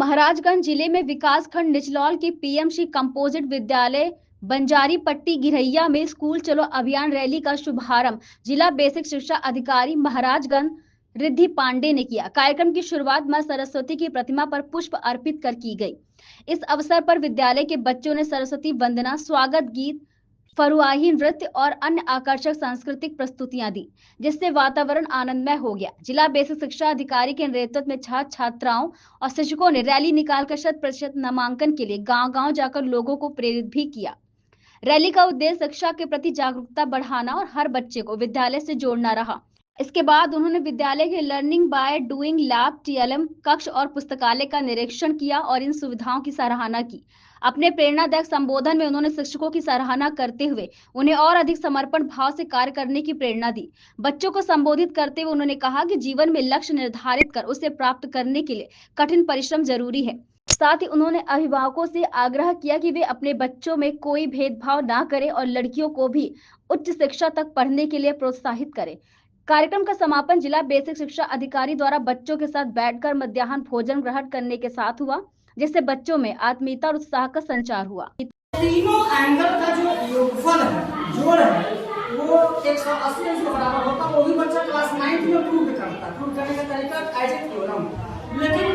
महाराजगंज जिले में विकासखंड निचलौल के पीएमसी कंपोजिट विद्यालय बंजारी पट्टी गिरैया में स्कूल चलो अभियान रैली का शुभारंभ जिला बेसिक शिक्षा अधिकारी महाराजगंज रिद्धि पांडे ने किया। कार्यक्रम की शुरुआत मां सरस्वती की प्रतिमा पर पुष्प अर्पित कर की गई। इस अवसर पर विद्यालय के बच्चों ने सरस्वती वंदना, स्वागत गीत, फरुआही नृत्य और अन्य आकर्षक सांस्कृतिक प्रस्तुतियां दी, जिससे वातावरण आनंदमय हो गया। जिला बेसिक शिक्षा अधिकारी के नेतृत्व में छात्र छात्राओं और शिक्षकों ने रैली निकालकर 100% नामांकन के लिए गांव-गांव जाकर लोगों को प्रेरित भी किया। रैली का उद्देश्य शिक्षा के प्रति जागरूकता बढ़ाना और हर बच्चे को विद्यालय से जोड़ना रहा। इसके बाद उन्होंने विद्यालय के learning by doing lab, TLM कक्ष और पुस्तकालय का निरीक्षण किया और इन सुविधाओं की सराहना की। अपने प्रेरणादायक संबोधन में उन्होंने शिक्षकों की सराहना करते हुए उन्हें और अधिक समर्पण भाव से कार्य करने की प्रेरणा दी। बच्चों को संबोधित करते हुए उन्होंने कहा कि जीवन में लक्ष्य निर्धारित कर उसे प्राप्त करने के लिए कठिन परिश्रम जरूरी है। साथ ही उन्होंने अभिभावकों से आग्रह किया कि वे अपने बच्चों में कोई भेदभाव ना करें और लड़कियों को भी उच्च शिक्षा तक पढ़ने के लिए प्रोत्साहित करें। कार्यक्रम का समापन जिला बेसिक शिक्षा अधिकारी द्वारा बच्चों के साथ बैठकर मध्याह्न भोजन ग्रहण करने के साथ हुआ, जिससे बच्चों में आत्मीयता और उत्साह का संचार हुआ। तीनों एंगल का जो योगफल है, जोड़ है, वो 180 के बराबर होता है। वो भी बच्चा क्लास 9 में प्रूव करता है। प्रूव करने का तरीका एज ए थ्योरम। लेकिन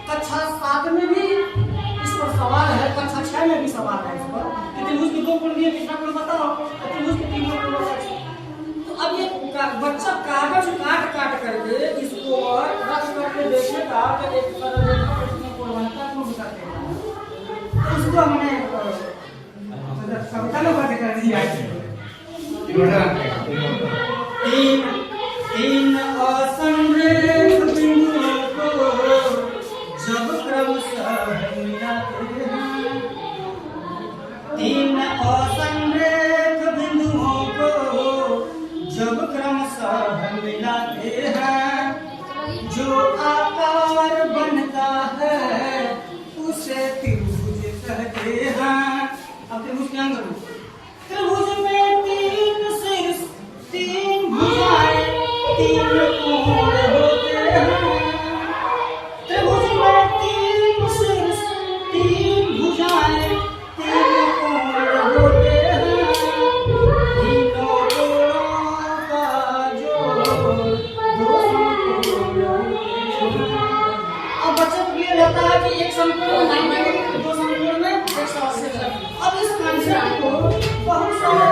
कक्षा 7 में भी इस पर सवाल है, कक्षा 6 में भी सवाल है इस पर। त्रिभुज के 2 कोण दिए, कितना कोण बताओ? त्रिभुज के 3 कोण बताओ। तो अब ये बच्चा कागज काट करके इसको रख करके देखेगा कि एक सरल रेखा पर कितना कोण बनता है, प्रूव करते हैं। तो इसको हमने कविता में बात कर दी है। तीन असंरेख बिंदुओं को जब क्रमशः मिलाते हैं, तीन असंरेख बिंदुओं को जब क्रमशः मिलाते हैं, जो आकार बनता है उसे त्रिभुज कहते हैं। अब त्रिभुज क्या करूं? त्रिभुज में 3 शीर्ष, 3 भुजाएं, 3 कोण होते हैं। त्रिभुज में 3 शीर्ष, 3 भुजाएं, 3 कोण होते हैं। तीनों कोणों का जोड़ 2 समकोण होते हैं। अब बच्चा को ये रहता है कि एक समकोण 2 समकोण में 180। अब इस कंसेप्ट को बहुत सारे